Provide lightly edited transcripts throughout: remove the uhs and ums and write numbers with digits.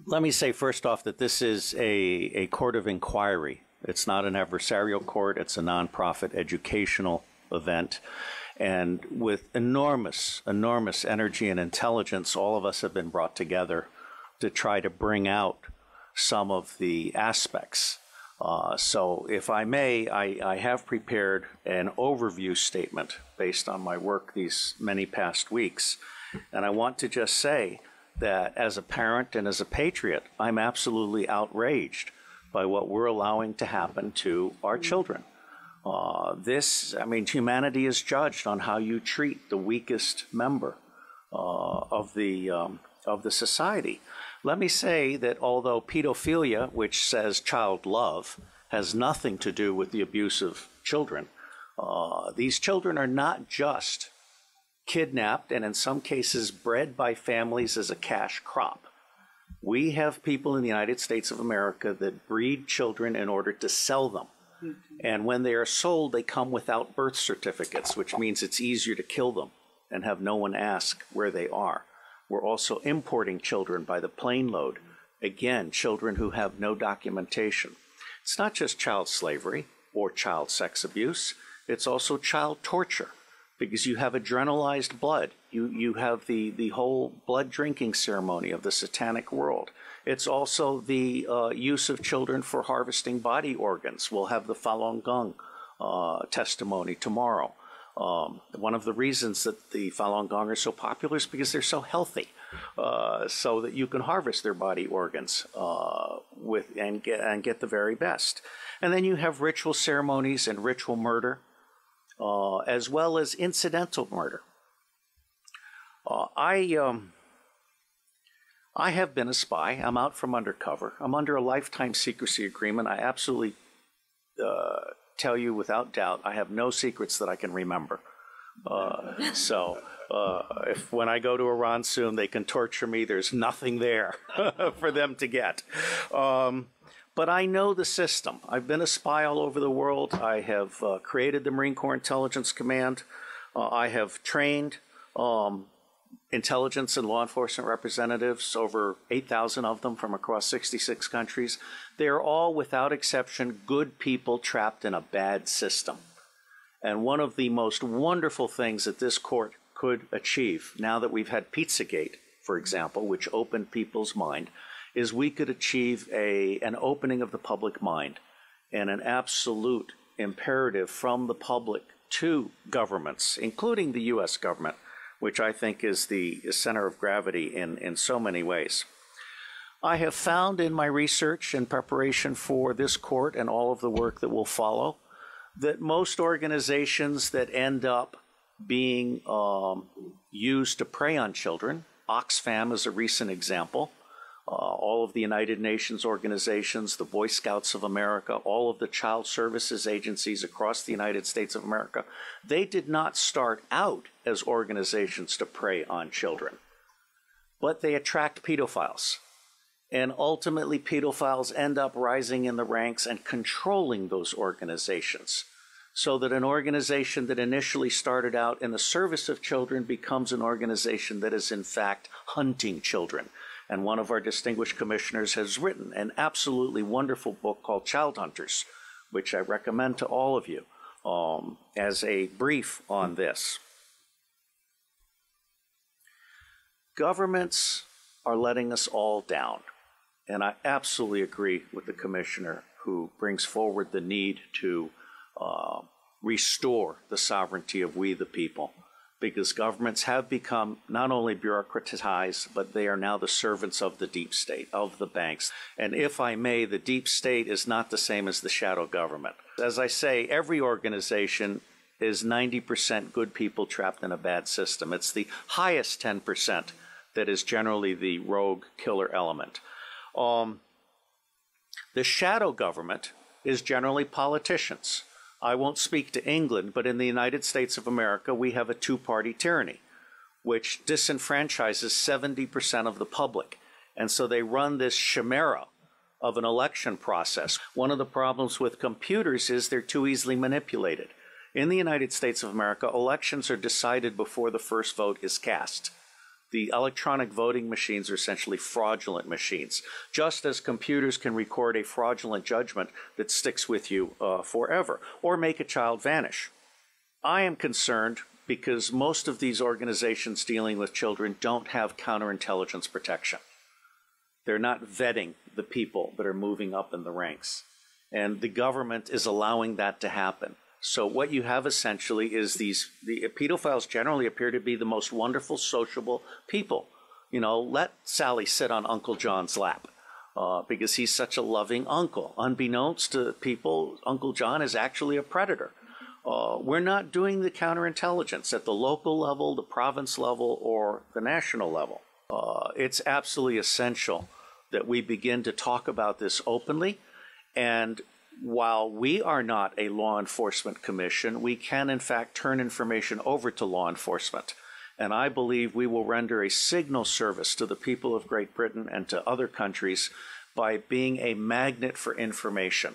Let me say first off that this is a court of inquiry. It's not an adversarial court. It's a nonprofit educational event. And with enormous energy and intelligence, all of us have been brought together to try to bring out some of the aspects. So if I may, I have prepared an overview statement based on my work these many past weeks. And I want to just say that as a parent and as a patriot, I'm absolutely outraged by what we're allowing to happen to our children. Humanity is judged on how you treat the weakest member of the society. Let me say that although pedophilia, which says child love, has nothing to do with the abuse of children, these children are not just kidnapped and in some cases bred by families as a cash crop. We have people in the United States of America that breed children in order to sell them. And when they are sold, they come without birth certificates, which means it's easier to kill them and have no one ask where they are. We're also importing children by the plane load. Again, children who have no documentation. It's not just child slavery or child sex abuse. It's also child torture because you have adrenalized blood. You have the whole blood drinking ceremony of the satanic world. It's also the use of children for harvesting body organs. We'll have the Falun Gong testimony tomorrow. One of the reasons that the Falun Gong are so popular is because they're so healthy, so that you can harvest their body organs and get the very best. And then you have ritual ceremonies and ritual murder, as well as incidental murder. I have been a spy. I'm out from undercover. I'm under a lifetime secrecy agreement. I absolutely tell you without doubt, I have no secrets that I can remember. If when I go to Iran soon, they can torture me, there's nothing there for them to get. But I know the system. I've been a spy all over the world. I have created the Marine Corps Intelligence Command. I have trained intelligence and law enforcement representatives, over 8,000 of them from across 66 countries. They are all, without exception, good people trapped in a bad system. And one of the most wonderful things that this court could achieve, now that we've had Pizzagate, for example, which opened people's mind, is we could achieve an opening of the public mind and an absolute imperative from the public to governments, including the U.S. government, which I think is the center of gravity in so many ways. I have found in my research and preparation for this court and all of the work that will follow that most organizations that end up being used to prey on children, Oxfam is a recent example, all of the United Nations organizations, the Boy Scouts of America, all of the child services agencies across the United States of America, they did not start out as organizations to prey on children, but they attract pedophiles. And ultimately, pedophiles end up rising in the ranks and controlling those organizations, so that an organization that initially started out in the service of children becomes an organization that is in fact hunting children. And one of our distinguished commissioners has written an absolutely wonderful book called Child Hunters, which I recommend to all of you as a brief on this. Governments are letting us all down. And I absolutely agree with the commissioner who brings forward the need to restore the sovereignty of we the people, because governments have become not only bureaucratized, but they are now the servants of the deep state, of the banks. And if I may, the deep state is not the same as the shadow government. As I say, every organization is 90% good people trapped in a bad system. It's the highest 10% that is generally the rogue killer element. The shadow government is generally politicians. I won't speak to England, but in the United States of America, we have a two-party tyranny, which disenfranchises 70% of the public. And so they run this chimera of an election process. One of the problems with computers is they're too easily manipulated. In the United States of America, elections are decided before the first vote is cast. The electronic voting machines are essentially fraudulent machines, just as computers can record a fraudulent judgment that sticks with you forever, or make a child vanish. I am concerned because most of these organizations dealing with children don't have counterintelligence protection. They're not vetting the people that are moving up in the ranks. And the government is allowing that to happen. So what you have essentially is the pedophiles generally appear to be the most wonderful, sociable people. You know, let Sally sit on Uncle John's lap because he's such a loving uncle. Unbeknownst to people, Uncle John is actually a predator. We're not doing the counterintelligence at the local level, the province level, or the national level. It's absolutely essential that we begin to talk about this openly. And while we are not a law enforcement commission, we can in fact turn information over to law enforcement. And I believe we will render a signal service to the people of Great Britain and to other countries by being a magnet for information.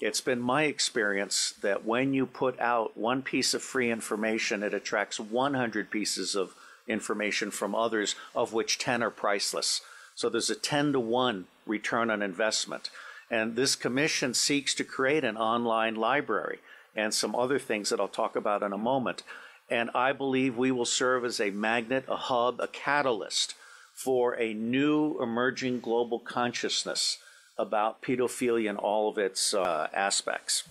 It's been my experience that when you put out one piece of free information, it attracts 100 pieces of information from others, of which 10 are priceless. So there's a 10-to-1 return on investment. And this commission seeks to create an online library and some other things that I'll talk about in a moment. And I believe we will serve as a magnet, a hub, a catalyst for a new emerging global consciousness about pedophilia and all of its aspects.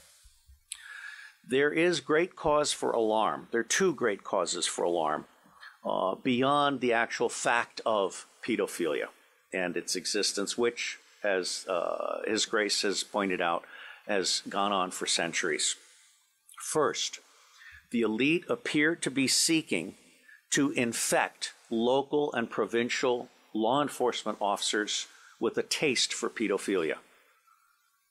There is great cause for alarm. There are two great causes for alarm beyond the actual fact of pedophilia and its existence, which, as His Grace has pointed out, has gone on for centuries. First, the elite appear to be seeking to infect local and provincial law enforcement officers with a taste for pedophilia.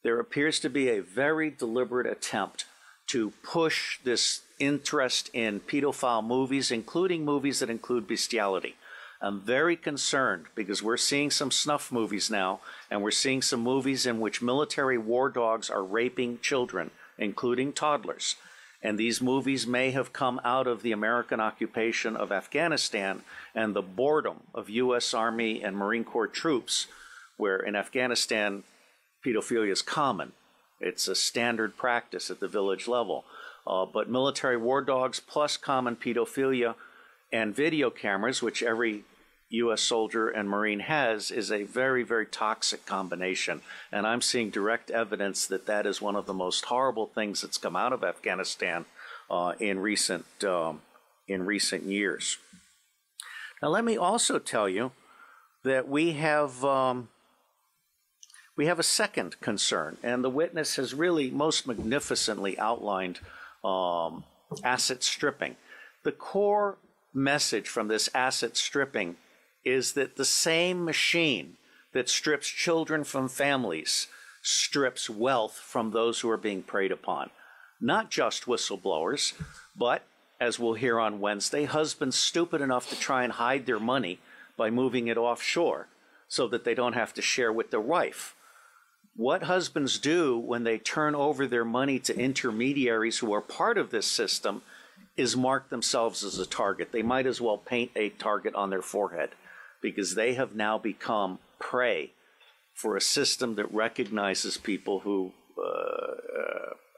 There appears to be a very deliberate attempt to push this interest in pedophile movies, including movies that include bestiality. I'm very concerned because we're seeing some snuff movies now, and we're seeing some movies in which military war dogs are raping children, including toddlers. And these movies may have come out of the American occupation of Afghanistan and the boredom of U.S. Army and Marine Corps troops, where in Afghanistan, pedophilia is common. It's a standard practice at the village level. But military war dogs plus common pedophilia and video cameras, which every U.S. soldier and Marine has, is a very, very toxic combination. And I'm seeing direct evidence that that is one of the most horrible things that's come out of Afghanistan in recent years. Now, let me also tell you that we have a second concern, and the witness has really most magnificently outlined asset stripping. The core message from this asset stripping is that the same machine that strips children from families strips wealth from those who are being preyed upon. Not just whistleblowers, but, as we'll hear on Wednesday, husbands stupid enough to try and hide their money by moving it offshore so that they don't have to share with their wife. What husbands do when they turn over their money to intermediaries who are part of this system is mark themselves as a target. They might as well paint a target on their forehead because they have now become prey for a system that recognizes people who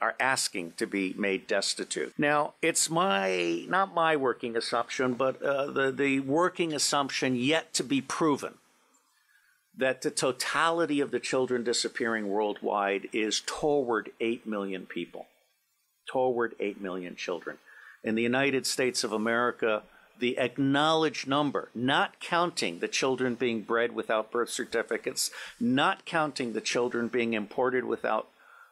are asking to be made destitute. Now, it's not my working assumption, but the working assumption yet to be proven that the totality of the children disappearing worldwide is toward 8 million people, toward 8 million children. In the United States of America, the acknowledged number, not counting the children being bred without birth certificates, not counting the children being imported without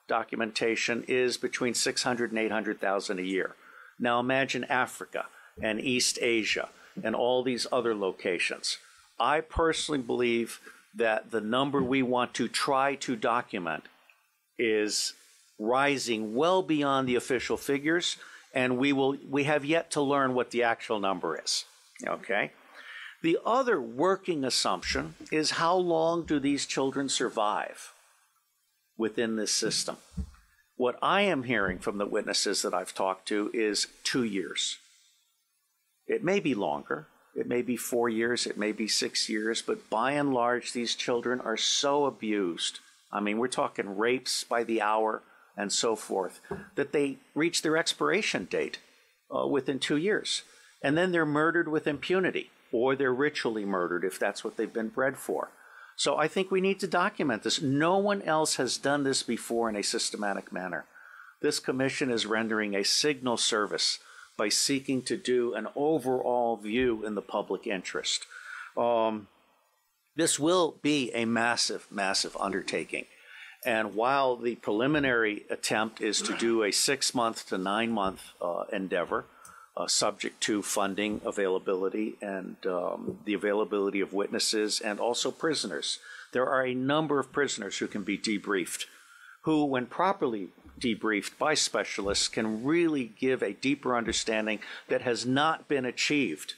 documentation, is between 600 and 800,000 a year. Now imagine Africa and East Asia and all these other locations. I personally believe that the number we want to try to document is rising well beyond the official figures, and we have yet to learn what the actual number is. Okay? The other working assumption is how long do these children survive within this system? What I am hearing from the witnesses that I've talked to is 2 years. It may be longer. It may be 4 years, it may be 6 years, but by and large, these children are so abused. I mean, we're talking rapes by the hour and so forth, that they reach their expiration date within 2 years. And then they're murdered with impunity, or they're ritually murdered if that's what they've been bred for. So I think we need to document this. No one else has done this before in a systematic manner. This commission is rendering a signal service by seeking to do an overall view in the public interest. This will be a massive, massive undertaking. And while the preliminary attempt is to do a 6-month to 9-month endeavor, subject to funding availability and the availability of witnesses and also prisoners, there are a number of prisoners who can be debriefed, who, when properly debriefed by specialists, can really give a deeper understanding that has not been achieved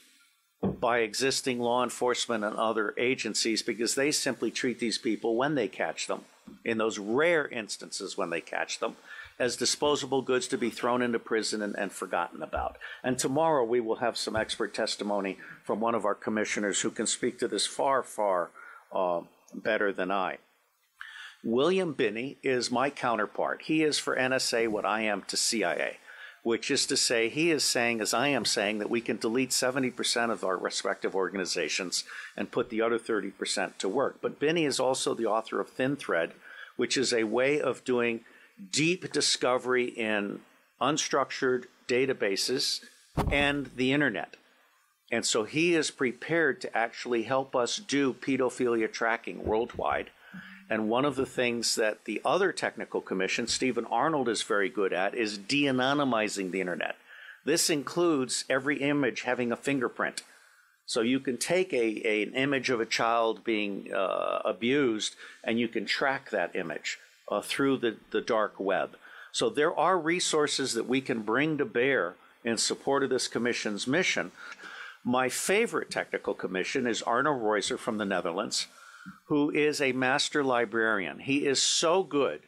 by existing law enforcement and other agencies, because they simply treat these people, when they catch them, in those rare instances when they catch them, as disposable goods to be thrown into prison and forgotten about. And tomorrow we will have some expert testimony from one of our commissioners who can speak to this far, far better than I. William Binney is my counterpart. He is for NSA what I am to CIA, which is to say, he is saying, as I am saying, that we can delete 70% of our respective organizations and put the other 30% to work. But Binney is also the author of Thin Thread, which is a way of doing deep discovery in unstructured databases and the internet. And so he is prepared to actually help us do pedophilia tracking worldwide. And one of the things that the other technical commission, Stephen Arnold, is very good at is de-anonymizing the internet. This includes every image having a fingerprint. So you can take an image of a child being abused, and you can track that image through the dark web. So there are resources that we can bring to bear in support of this commission's mission. My favorite technical commission is Arno Reuser from the Netherlands, who is a master librarian. He is so good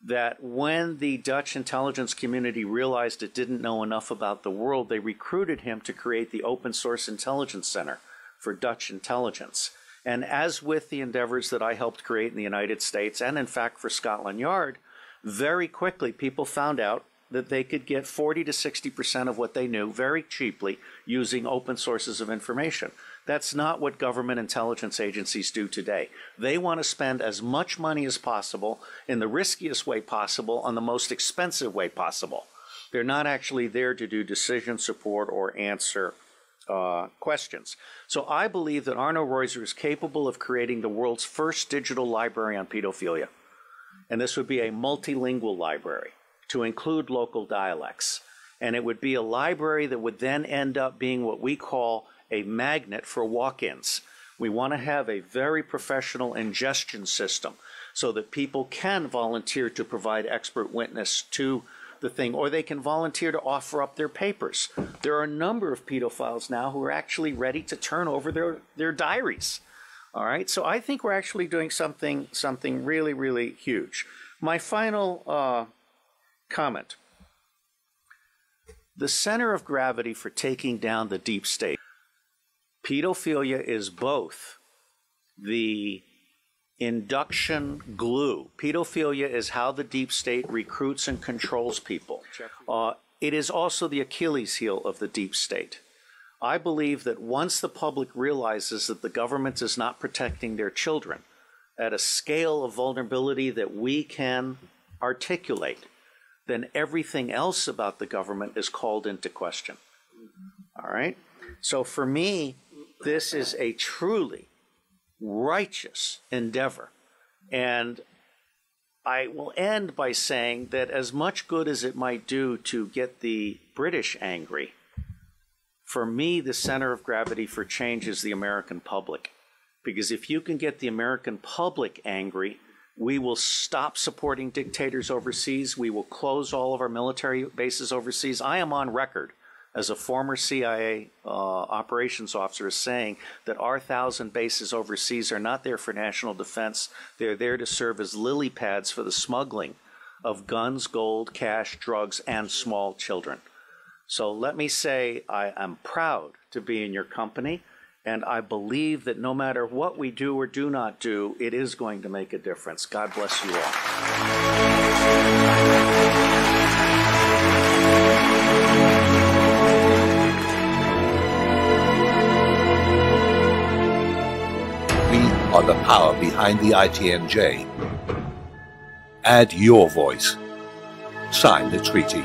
that when the Dutch intelligence community realized it didn't know enough about the world, they recruited him to create the Open Source Intelligence Center for Dutch intelligence. And as with the endeavors that I helped create in the United States, and in fact for Scotland Yard, very quickly people found out that they could get 40 to 60% of what they knew very cheaply using open sources of information. That's not what government intelligence agencies do today. They want to spend as much money as possible in the riskiest way possible on the most expensive way possible. They're not actually there to do decision support or answer questions. So I believe that Arno Reuser is capable of creating the world's first digital library on pedophilia. And this would be a multilingual library to include local dialects. And it would be a library that would then end up being what we call a magnet for walk-ins. We want to have a very professional ingestion system so that people can volunteer to provide expert witness to the thing, or they can volunteer to offer up their papers. There are a number of pedophiles now who are actually ready to turn over their diaries. All right, so I think we're actually doing something really, really huge. My final comment. The center of gravity for taking down the deep state. Pedophilia is both the induction glue. Pedophilia is how the deep state recruits and controls people. It is also the Achilles heel of the deep state. I believe that once the public realizes that the government is not protecting their children at a scale of vulnerability that we can articulate, then everything else about the government is called into question. All right? So for me, this is a truly righteous endeavor. And I will end by saying that as much good as it might do to get the British angry, for me, the center of gravity for change is the American public. Because if you can get the American public angry, we will stop supporting dictators overseas. We will close all of our military bases overseas. I am on record as a former CIA operations officer saying that our 1,000 bases overseas are not there for national defense. They're there to serve as lily pads for the smuggling of guns, gold, cash, drugs, and small children. So let me say I am proud to be in your company, and I believe that no matter what we do or do not do, it is going to make a difference. God bless you all. We are the power behind the ITNJ. Add your voice. Sign the treaty.